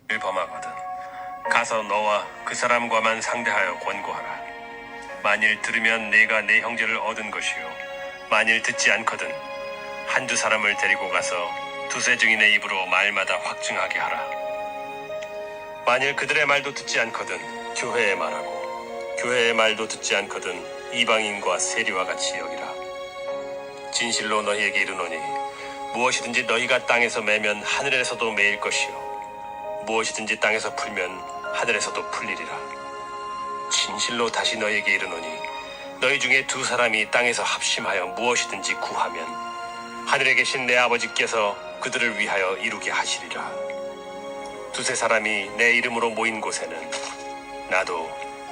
범하거든 가서 너와 그 사람과만 상대하여 권고하라. 만일 들으면 네가 내 형제를 얻은 것이요 만일 듣지 않거든 한두 사람을 데리고 가서 두세 증인의 입으로 말마다 확증하게 하라. 만일 그들의 말도 듣지 않거든 교회의 말하고 교회의 말도 듣지 않거든 이방인과 세리와 같이 여기라. 진실로 너희에게 이르노니 무엇이든지 너희가 땅에서 매면 하늘에서도 매일 것이요 무엇이든지 땅에서 풀면 하늘에서도 풀리리라. 진실로 다시 너희에게 이르노니 너희 중에 두 사람이 땅에서 합심하여 무엇이든지 구하면 하늘에 계신 내 아버지께서 그들을 위하여 이루게 하시리라. 두세 사람이 내 이름으로 모인 곳에는 나도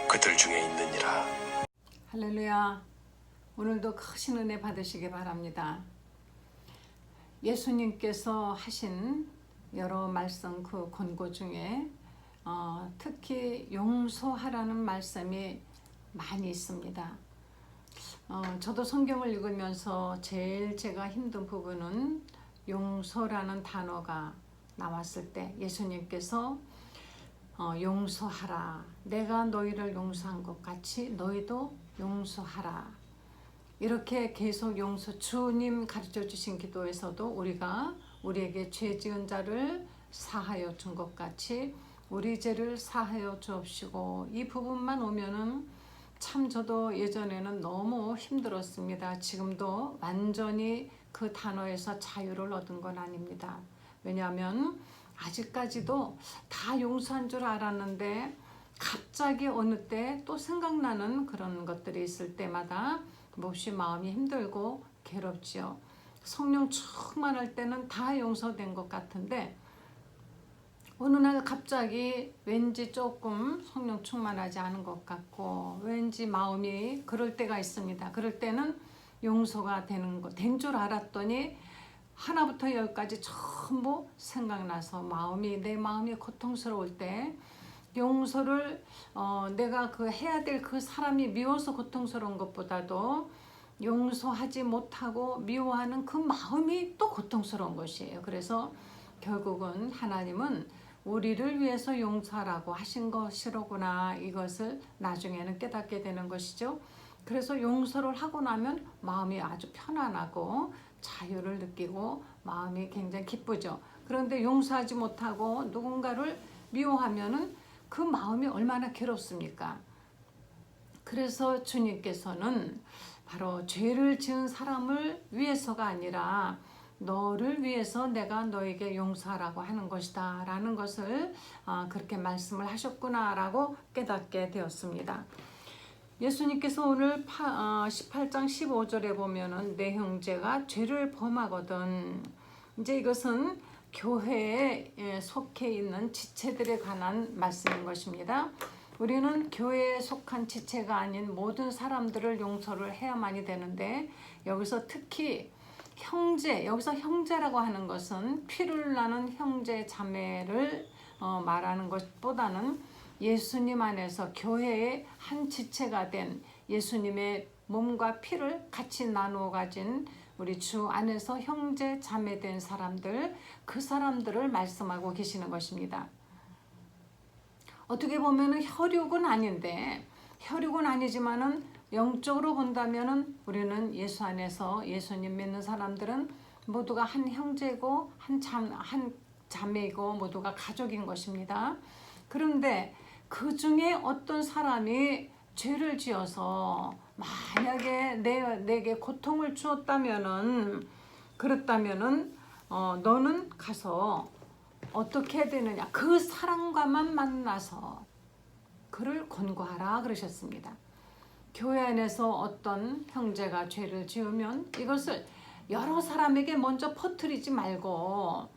그들 중에 있느니라. 할렐루야. 오늘도 크신 은혜 받으시기 바랍니다. 예수님께서 하신 여러 말씀 그 권고 중에 특히 용서하라는 말씀이 많이 있습니다. 저도 성경을 읽으면서 제일 제가 힘든 부분은 용서라는 단어가 나왔을 때 예수님께서 용서하라. 내가 너희를 용서한 것 같이 너희도 용서하라. 이렇게 계속 주님 가르쳐 주신 기도에서도 우리가 우리에게 죄 지은 자를 사하여 준 것 같이 우리 죄를 사하여 주옵시고, 이 부분만 오면은 참 저도 예전에는 너무 힘들었습니다. 지금도 완전히 그 단어에서 자유를 얻은 건 아닙니다. 왜냐하면 아직까지도 다 용서한 줄 알았는데 갑자기 어느 때 또 생각나는 그런 것들이 있을 때마다 몹시 마음이 힘들고 괴롭지요. 성령 충만할 때는 다 용서된 것 같은데 어느 날 갑자기 왠지 조금 성령 충만하지 않은 것 같고 왠지 마음이 그럴 때가 있습니다. 그럴 때는 용서가 된 줄 알았더니 하나부터 열까지 전부 생각나서 내 마음이 고통스러울 때 용서를 내가 해야 될 그 사람이 미워서 고통스러운 것보다도 용서하지 못하고 미워하는 그 마음이 또 고통스러운 것이에요. 그래서 결국은 하나님은 우리를 위해서 용서하라고 하신 것이로구나, 이것을 나중에는 깨닫게 되는 것이죠. 그래서 용서를 하고 나면 마음이 아주 편안하고 자유를 느끼고 마음이 굉장히 기쁘죠. 그런데 용서하지 못하고 누군가를 미워하면은 그 마음이 얼마나 괴롭습니까? 그래서 주님께서는 바로 죄를 지은 사람을 위해서가 아니라 너를 위해서 내가 너에게 용서하라고 하는 것이다 라는 것을 그렇게 말씀을 하셨구나 라고 깨닫게 되었습니다. 예수님께서 오늘 18장 15절에 보면은 내 형제가 죄를 범하거든, 이제 이것은 교회에 속해 있는 지체들에 관한 말씀인 것입니다. 우리는 교회에 속한 지체가 아닌 모든 사람들을 용서를 해야만이 되는데, 여기서 특히 여기서 형제라고 하는 것은 피를 나는 형제 자매를 말하는 것보다는 예수님 안에서 교회의 한 지체가 된 예수님의 몸과 피를 같이 나누어 가진 우리 주 안에서 형제 자매 된 사람들, 그 사람들을 말씀하고 계시는 것입니다. 어떻게 보면은 혈육은 아니지만은 영적으로 본다면은 우리는 예수 안에서 예수님 믿는 사람들은 모두가 한 형제고 한 자매이고 모두가 가족인 것입니다. 그런데 그 중에 어떤 사람이 죄를 지어서 만약에 내게 고통을 주었다면은, 그렇다면은 너는 가서 어떻게 해야 되느냐, 그 사람과만 만나서 그를 권고하라 그러셨습니다. 교회 안에서 어떤 형제가 죄를 지으면 이것을 여러 사람에게 먼저 퍼뜨리지 말고,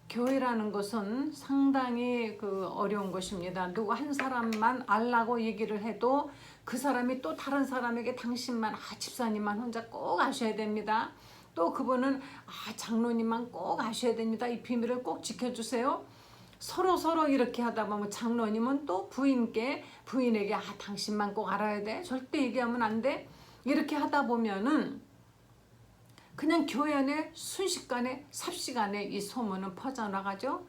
교회라는 것은 상당히 어려운 것입니다. 누구 한 사람만 알라고 얘기를 해도 그 사람이 또 다른 사람에게 당신만, 집사님만 혼자 꼭 아셔야 됩니다. 또 그분은 장로님만 꼭 아셔야 됩니다. 이 비밀을 꼭 지켜주세요. 서로 이렇게 하다 보면 장로님은 또 부인에게 당신만 꼭 알아야 돼, 절대 얘기하면 안 돼, 이렇게 하다 보면은 그냥 교회 안에 순식간에 삽시간에 이 소문은 퍼져나가죠.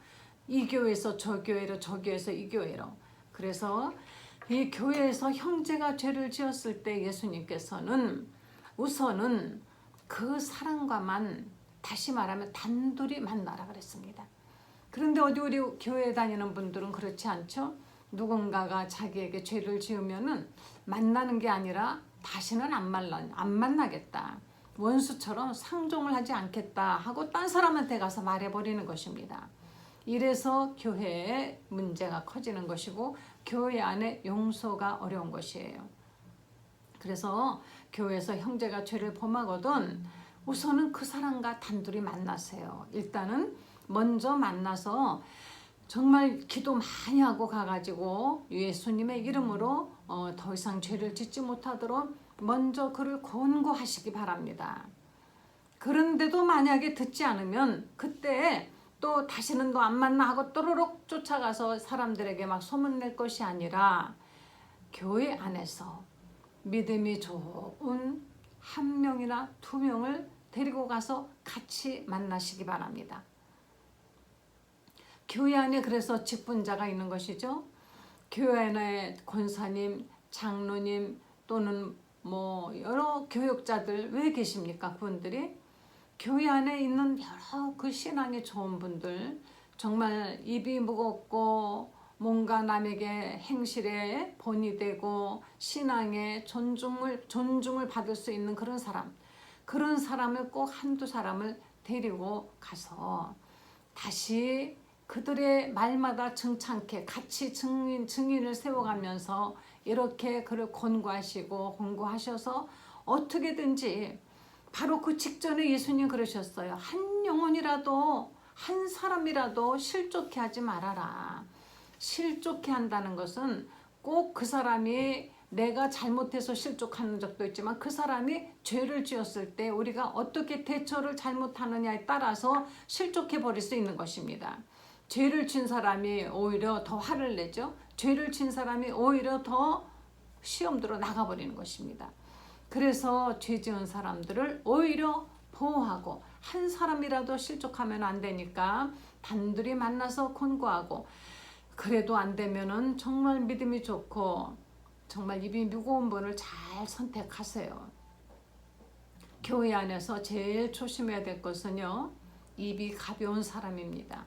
이 교회에서 저 교회로, 저 교회에서 이 교회로. 그래서 이 교회에서 형제가 죄를 지었을 때 예수님께서는 우선은 그 사람과만, 다시 말하면 단둘이 만나라 그랬습니다. 그런데 어디 우리 교회 다니는 분들은 그렇지 않죠? 누군가가 자기에게 죄를 지으면은 만나는 게 아니라 다시는 안 만나겠다. 원수처럼 상종을 하지 않겠다 하고 딴 사람한테 가서 말해버리는 것입니다. 이래서 교회에 문제가 커지는 것이고 교회 안에 용서가 어려운 것이에요. 그래서 교회에서 형제가 죄를 범하거든 우선은 그 사람과 단둘이 만나세요. 일단은 먼저 만나서 정말 기도 많이 하고 가가지고 예수님의 이름으로 더 이상 죄를 짓지 못하도록 먼저 그를 권고하시기 바랍니다. 그런데도 만약에 듣지 않으면 그때 또 다시는 너 안 만나 하고 또르륵 쫓아가서 사람들에게 막 소문낼 것이 아니라 교회 안에서 믿음이 좋은 한 명이나 두 명을 데리고 가서 같이 만나시기 바랍니다. 교회 안에 그래서 직분자가 있는 것이죠. 교회 안에 권사님, 장로님 또는 뭐 여러 교육자들 왜 계십니까? 그분들이 교회 안에 있는 여러 그 신앙이 좋은 분들, 정말 입이 무겁고 뭔가 남에게 행실에 본이 되고 신앙에 존중을 받을 수 있는 그런 사람을 꼭 한두 사람을 데리고 가서 다시 그들의 말마다 정창케 같이 증인을 세워가면서 이렇게 그를 권고하시고 공고하셔서 어떻게든지 바로 그 직전에 예수님 그러셨어요. 한 영혼이라도 한 사람이라도 실족해 하지 말아라. 실족해 한다는 것은 꼭 그 사람이 내가 잘못해서 실족하는 적도 있지만 그 사람이 죄를 지었을 때 우리가 어떻게 대처를 잘못하느냐에 따라서 실족해 버릴 수 있는 것입니다. 죄를 진 사람이 오히려 더 화를 내죠. 죄를 진 사람이 오히려 더 시험들어 나가버리는 것입니다. 그래서 죄 지은 사람들을 오히려 보호하고 한 사람이라도 실족하면 안 되니까 단둘이 만나서 권고하고 그래도 안 되면은 정말 믿음이 좋고 정말 입이 무거운 분을 잘 선택하세요. 교회 안에서 제일 조심해야 될 것은요. 입이 가벼운 사람입니다.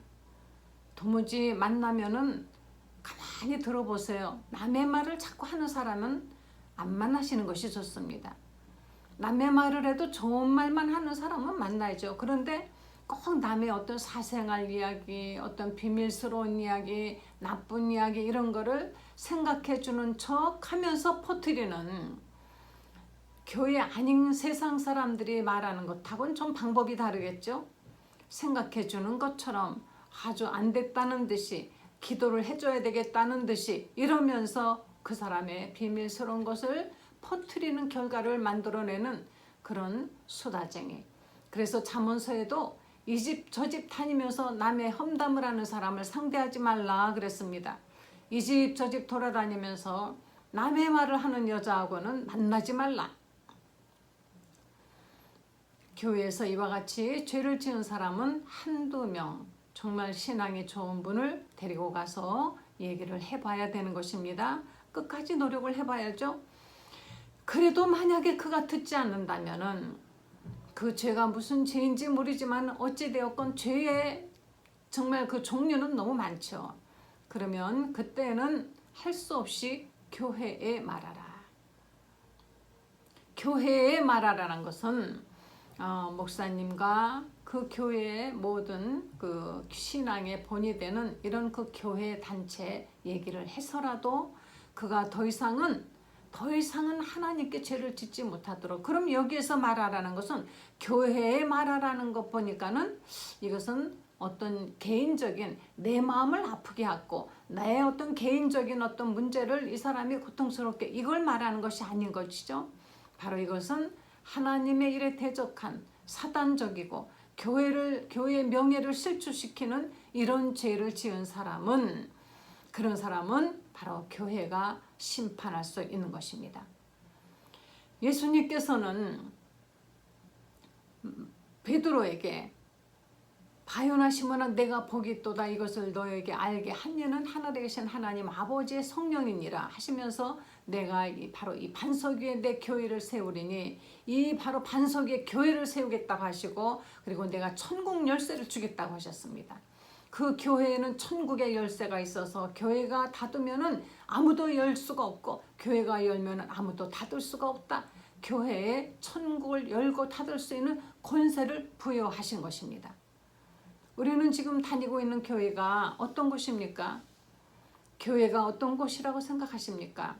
도무지 만나면은 가만히 들어보세요. 남의 말을 자꾸 하는 사람은 안 만나시는 것이 좋습니다. 남의 말을 해도 좋은 말만 하는 사람은 만나야죠. 그런데 꼭 남의 어떤 사생활 이야기, 어떤 비밀스러운 이야기, 나쁜 이야기 이런 거를 생각해 주는 척 하면서 퍼뜨리는 교회 아닌 세상 사람들이 말하는 것하고는 좀 방법이 다르겠죠. 생각해 주는 것처럼 아주 안 됐다는 듯이 기도를 해줘야 되겠다는 듯이 이러면서 그 사람의 비밀스러운 것을 퍼뜨리는 결과를 만들어내는 그런 수다쟁이. 그래서 잠언서에도 이 집 저 집 다니면서 남의 험담을 하는 사람을 상대하지 말라 그랬습니다. 이 집 저 집 돌아다니면서 남의 말을 하는 여자하고는 만나지 말라. 교회에서 이와 같이 죄를 지은 사람은 한두 명 정말 신앙이 좋은 분을 데리고 가서 얘기를 해봐야 되는 것입니다. 끝까지 노력을 해봐야죠. 그래도 만약에 그가 듣지 않는다면은 그 죄가 무슨 죄인지 모르지만 어찌되었건 죄의 정말 그 종류는 너무 많죠. 그러면 그때는 할 수 없이 교회에 말하라. 교회에 말하라는 것은 목사님과 그 교회의 모든 그 신앙의 본이 되는 이런 그 교회 단체 얘기를 해서라도 그가 더 이상은 하나님께 죄를 짓지 못하도록. 그럼 여기에서 말하라는 것은 교회에 말하라는 것 보니까는 이것은 어떤 개인적인 내 마음을 아프게 하고 나의 어떤 개인적인 어떤 문제를 이 사람이 고통스럽게 이걸 말하는 것이 아닌 것이죠. 바로 이것은 하나님의 일에 대적한 사단적이고 교회의 명예를 실추시키는 이런 죄를 지은 사람은 그런 사람은 바로 교회가 심판할 수 있는 것입니다. 예수님께서는 베드로에게 바요나시모나 내가 복이 있도다 이것을 너에게 알게 한 이는 하나 되신 하나님 아버지의 성령이니라 하시면서 내가 바로 이 반석 위에 내 교회를 세우리니 이 바로 반석 위에 교회를 세우겠다고 하시고 그리고 내가 천국 열쇠를 주겠다고 하셨습니다. 그 교회에는 천국의 열쇠가 있어서 교회가 닫으면은 아무도 열 수가 없고 교회가 열면은 아무도 닫을 수가 없다. 교회에 천국을 열고 닫을 수 있는 권세를 부여하신 것입니다. 우리는 지금 다니고 있는 교회가 어떤 곳입니까? 교회가 어떤 곳이라고 생각하십니까?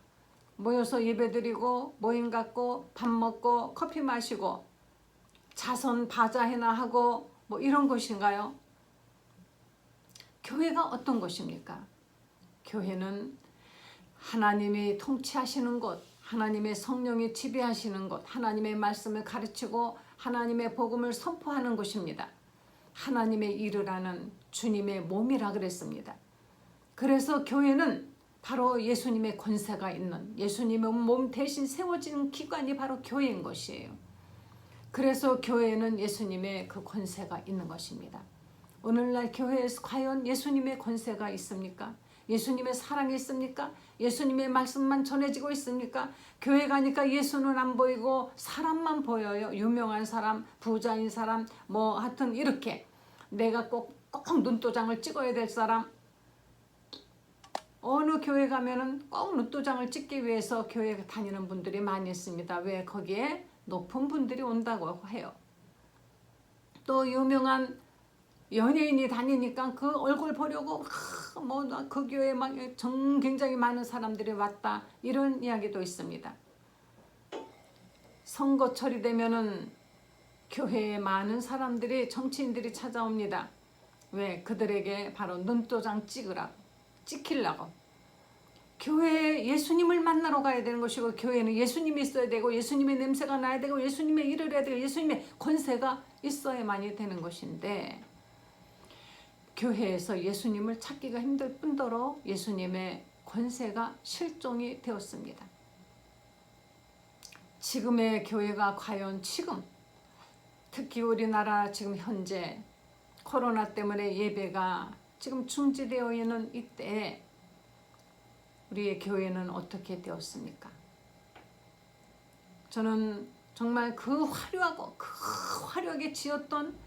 모여서 예배드리고 모임 갖고 밥 먹고 커피 마시고 자선 바자회나 하고 뭐 이런 곳인가요? 교회가 어떤 곳입니까? 교회는 하나님이 통치하시는 곳, 하나님의 성령이 지배하시는 곳, 하나님의 말씀을 가르치고 하나님의 복음을 선포하는 곳입니다. 하나님의 일을 하는 주님의 몸이라 그랬습니다. 그래서 교회는 바로 예수님의 권세가 있는 예수님의 몸 대신 세워진 기관이 바로 교회인 것이에요. 그래서 교회는 예수님의 그 권세가 있는 것입니다. 오늘날 교회에서 과연 예수님의 권세가 있습니까? 예수님의 사랑이 있습니까? 예수님의 말씀만 전해지고 있습니까? 교회 가니까 예수는 안 보이고 사람만 보여요. 유명한 사람, 부자인 사람, 뭐 하여튼 이렇게 내가 꼭 눈도장을 찍어야 될 사람, 어느 교회 가면은 꼭 눈도장을 찍기 위해서 교회 다니는 분들이 많이 있습니다. 왜? 거기에 높은 분들이 온다고 해요. 또 유명한 연예인이 다니니까 그 얼굴 보려고 뭐 그 교회에 막 굉장히 많은 사람들이 왔다 이런 이야기도 있습니다. 선거철이 되면은 교회에 많은 사람들이 정치인들이 찾아옵니다. 왜? 그들에게 바로 눈도장 찍히려고. 교회에 예수님을 만나러 가야 되는 것이고 교회는 예수님이 있어야 되고 예수님의 냄새가 나야 되고 예수님의 일을 해야 되고 예수님의 권세가 있어야만이 되는 것인데 교회에서 예수님을 찾기가 힘들 뿐더러 예수님의 권세가 실종이 되었습니다. 지금의 교회가 과연 지금 특히 우리나라 지금 현재 코로나 때문에 예배가 지금 중지되어 있는 이때 우리의 교회는 어떻게 되었습니까? 저는 정말 그 화려하고 그 화려하게 지었던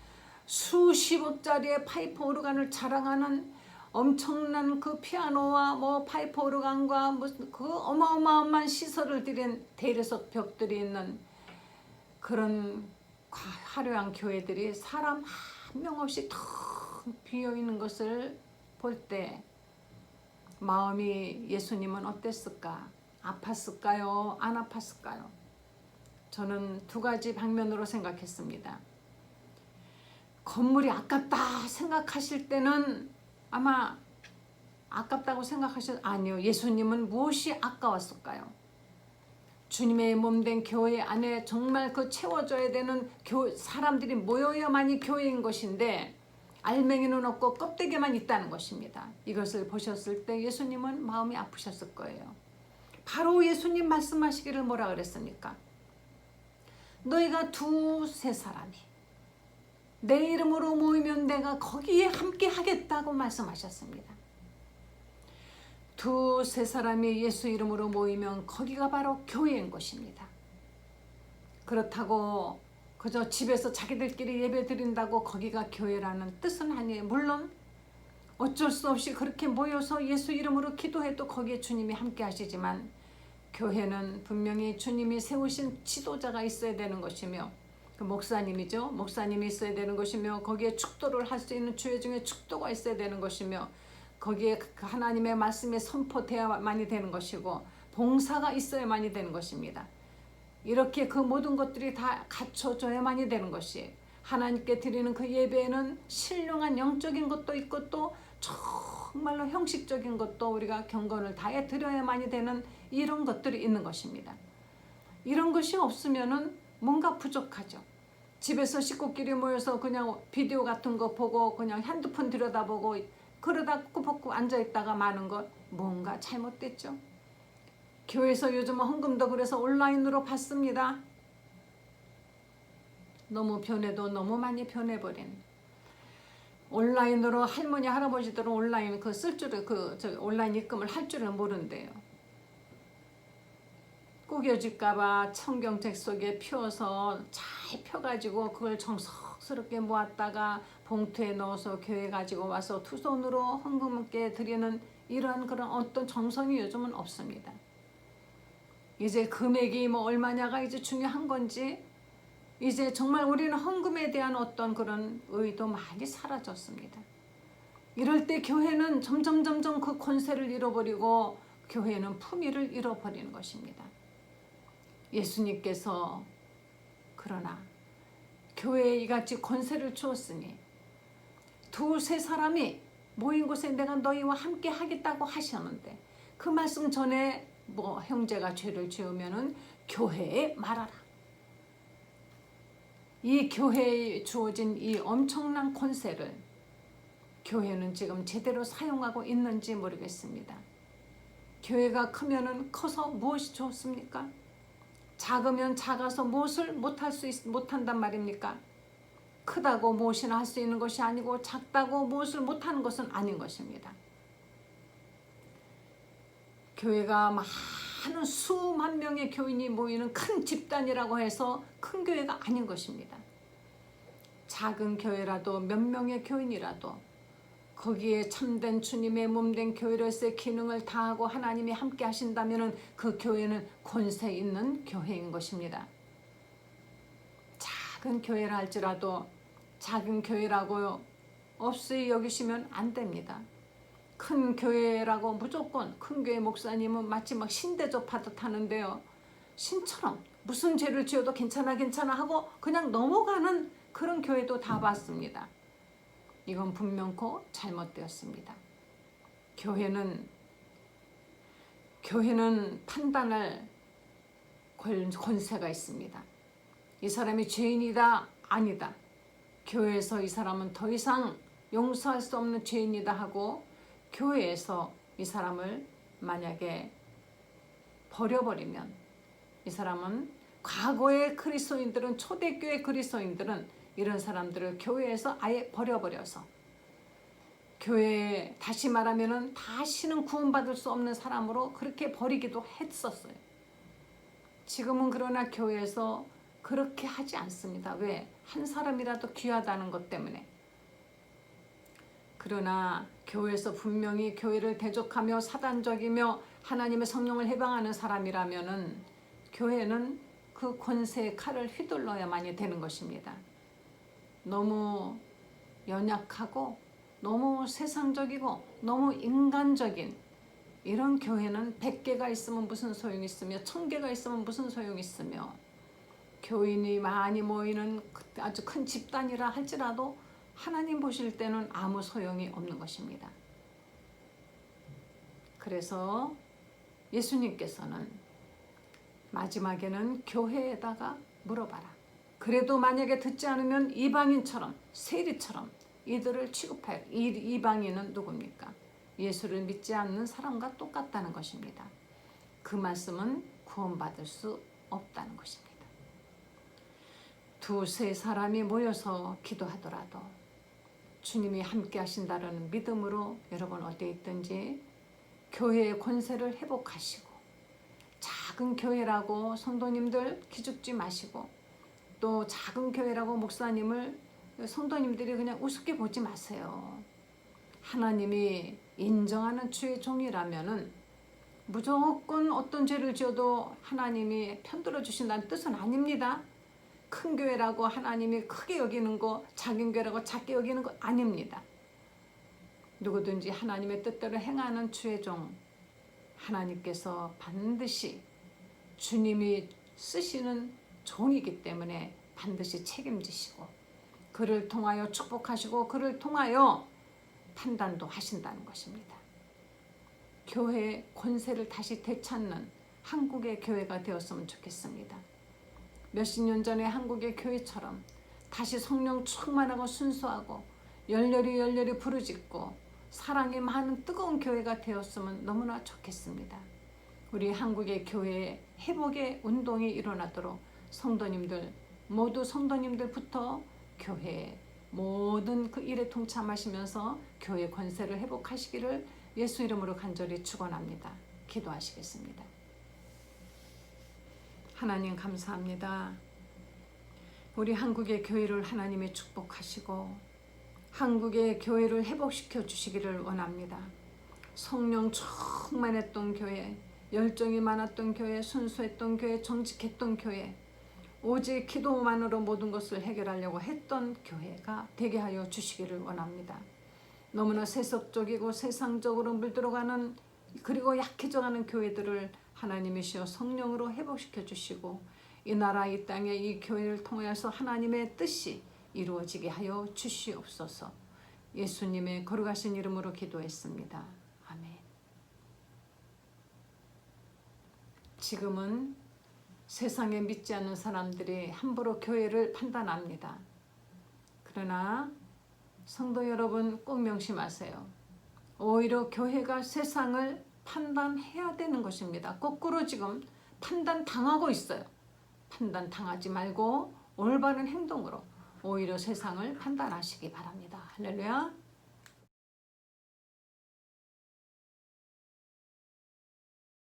수십억짜리의 파이프 오르간을 자랑하는 엄청난 그 피아노와 뭐 파이프 오르간과 무슨 그 어마어마한 시설을 들인 대리석 벽들이 있는 그런 화려한 교회들이 사람 한 명 없이 텅 비어 있는 것을 볼 때 마음이 예수님은 어땠을까? 아팠을까요? 안 아팠을까요? 저는 두 가지 방면으로 생각했습니다. 건물이 아깝다 생각하실 때는 아마 아깝다고 아니요. 예수님은 무엇이 아까웠을까요? 주님의 몸된 교회 안에 정말 그 채워져야 되는 사람들이 모여야만이 교회인 것인데 알맹이는 없고 껍데기만 있다는 것입니다. 이것을 보셨을 때 예수님은 마음이 아프셨을 거예요. 바로 예수님 말씀하시기를 뭐라 그랬습니까? 너희가 두세 사람이 내 이름으로 모이면 내가 거기에 함께 하겠다고 말씀하셨습니다. 두세 사람이 예수 이름으로 모이면 거기가 바로 교회인 것입니다. 그렇다고 그저 집에서 자기들끼리 예배 드린다고 거기가 교회라는 뜻은 아니에요. 물론 어쩔 수 없이 그렇게 모여서 예수 이름으로 기도해도 거기에 주님이 함께 하시지만 교회는 분명히 주님이 세우신 지도자가 있어야 되는 것이며 그 목사님이죠. 목사님이 있어야 되는 것이며 거기에 축도를 할 수 있는 주의 중에 축도가 있어야 되는 것이며 거기에 하나님의 말씀이 선포되어야만이 되는 것이고 봉사가 있어야만이 되는 것입니다. 이렇게 그 모든 것들이 다 갖춰져야만이 되는 것이 하나님께 드리는 그 예배에는 신령한 영적인 것도 있고 또 정말로 형식적인 것도 우리가 경건을 다해 드려야만이 되는 이런 것들이 있는 것입니다. 이런 것이 없으면은 뭔가 부족하죠. 집에서 식구끼리 모여서 그냥 비디오 같은 거 보고 그냥 핸드폰 들여다보고 그러다 꾸벅꾸벅 앉아있다가 마는 것 뭔가 잘못됐죠. 교회에서 요즘은 헌금도 그래서 온라인으로 받습니다. 너무 변해도 너무 많이 변해버린 온라인으로 할머니 할아버지들은 온라인 쓸 줄을 온라인 입금을 할 줄을 모른대요. 구겨질까봐 청경책 속에 펴서 잘 펴가지고 그걸 정성스럽게 모았다가 봉투에 넣어서 교회 가지고 와서 두 손으로 헌금께 드리는 이러한 그런 어떤 정성이 요즘은 없습니다. 이제 금액이 뭐 얼마냐가 이제 중요한 건지, 이제 정말 우리는 헌금에 대한 어떤 그런 의도 많이 사라졌습니다. 이럴 때 교회는 점점 그 권세를 잃어버리고 교회는 품위를 잃어버리는 것입니다. 예수님께서 그러나 교회에 이같이 권세를 주었으니 두세 사람이 모인 곳에 내가 너희와 함께 하겠다고 하셨는데, 그 말씀 전에 뭐 형제가 죄를 지으면은 교회에 말하라. 이 교회에 주어진 이 엄청난 권세를 교회는 지금 제대로 사용하고 있는지 모르겠습니다. 교회가 크면은 커서 무엇이 좋습니까? 작으면 작아서 무엇을 못한단 말입니까? 크다고 무엇이나 할 수 있는 것이 아니고 작다고 무엇을 못하는 것은 아닌 것입니다. 교회가 많은 수만 명의 교인이 모이는 큰 집단이라고 해서 큰 교회가 아닌 것입니다. 작은 교회라도 몇 명의 교인이라도 거기에 참된 주님의 몸된 교회로서의 기능을 다하고 하나님이 함께 하신다면 그 교회는 권세 있는 교회인 것입니다. 작은 교회라 할지라도 작은 교회라고 없이 여기시면 안 됩니다. 큰 교회라고 무조건 큰 교회 목사님은 마치 막 신대접 하듯 하는데요. 신처럼 무슨 죄를 지어도 괜찮아 하고 그냥 넘어가는 그런 교회도 다 봤습니다. 이건 분명코 잘못되었습니다. 교회는 판단할 권세가 있습니다. 이 사람이 죄인이다 아니다. 교회에서 이 사람은 더 이상 용서할 수 없는 죄인이다 하고 교회에서 이 사람을 만약에 버려버리면, 이 사람은 과거의 그리스도인들은, 초대교회 그리스도인들은 이런 사람들을 교회에서 아예 버려버려서 교회에 다시 말하면은 다시는 구원받을 수 없는 사람으로 그렇게 버리기도 했었어요. 지금은 그러나 교회에서 그렇게 하지 않습니다. 왜? 한 사람이라도 귀하다는 것 때문에. 그러나 교회에서 분명히 교회를 대적하며 사단적이며 하나님의 성령을 해방하는 사람이라면은 교회는 그 권세의 칼을 휘둘러야만이 되는 것입니다. 너무 연약하고 너무 세상적이고 너무 인간적인 이런 교회는 100개가 있으면 무슨 소용이 있으며 1000개가 있으면 무슨 소용이 있으며, 교인이 많이 모이는 아주 큰 집단이라 할지라도 하나님 보실 때는 아무 소용이 없는 것입니다. 그래서 예수님께서는 마지막에는 교회에다가 물어봐라. 그래도 만약에 듣지 않으면 이방인처럼, 세리처럼 이들을 취급하여. 이방인은 누굽니까? 예수를 믿지 않는 사람과 똑같다는 것입니다. 그 말씀은 구원받을 수 없다는 것입니다. 두세 사람이 모여서 기도하더라도 주님이 함께 하신다는 믿음으로 여러분 어디에 있든지 교회의 권세를 회복하시고, 작은 교회라고 성도님들 기죽지 마시고, 또 작은 교회라고 목사님을 성도님들이 그냥 우습게 보지 마세요. 하나님이 인정하는 주의 종이라면은 무조건 어떤 죄를 지어도 하나님이 편들어 주신다는 뜻은 아닙니다. 큰 교회라고 하나님이 크게 여기는 거, 작은 교회라고 작게 여기는 거 아닙니다. 누구든지 하나님의 뜻대로 행하는 주의 종, 하나님께서 반드시 주님이 쓰시는 종이기 때문에 반드시 책임지시고 그를 통하여 축복하시고 그를 통하여 판단도 하신다는 것입니다. 교회의 권세를 다시 되찾는 한국의 교회가 되었으면 좋겠습니다. 몇십 년 전에 한국의 교회처럼 다시 성령 충만하고 순수하고 열렬히 부르짖고 사랑이 많은 뜨거운 교회가 되었으면 너무나 좋겠습니다. 우리 한국의 교회에 회복의 운동이 일어나도록 성도님들, 모두 성도님들부터 교회에 모든 그 일에 동참하시면서 교회 권세를 회복하시기를 예수 이름으로 간절히 축원합니다. 기도하시겠습니다. 하나님 감사합니다. 우리 한국의 교회를 하나님이 축복하시고 한국의 교회를 회복시켜 주시기를 원합니다. 성령 충만했던 교회, 열정이 많았던 교회, 순수했던 교회, 정직했던 교회, 오직 기도만으로 모든 것을 해결하려고 했던 교회가 되게 하여 주시기를 원합니다. 너무나 세속적이고 세상적으로 물들어가는 그리고 약해져가는 교회들을 하나님이시여 성령으로 회복시켜 주시고 이 나라 이 땅에 이 교회를 통해서 하나님의 뜻이 이루어지게 하여 주시옵소서. 예수님의 거룩하신 이름으로 기도했습니다. 아멘. 지금은 세상에 믿지 않는 사람들이 함부로 교회를 판단합니다. 그러나 성도 여러분 꼭 명심하세요. 오히려 교회가 세상을 판단해야 되는 것입니다. 거꾸로 지금 판단당하고 있어요. 판단당하지 말고 올바른 행동으로 오히려 세상을 판단하시기 바랍니다. 할렐루야.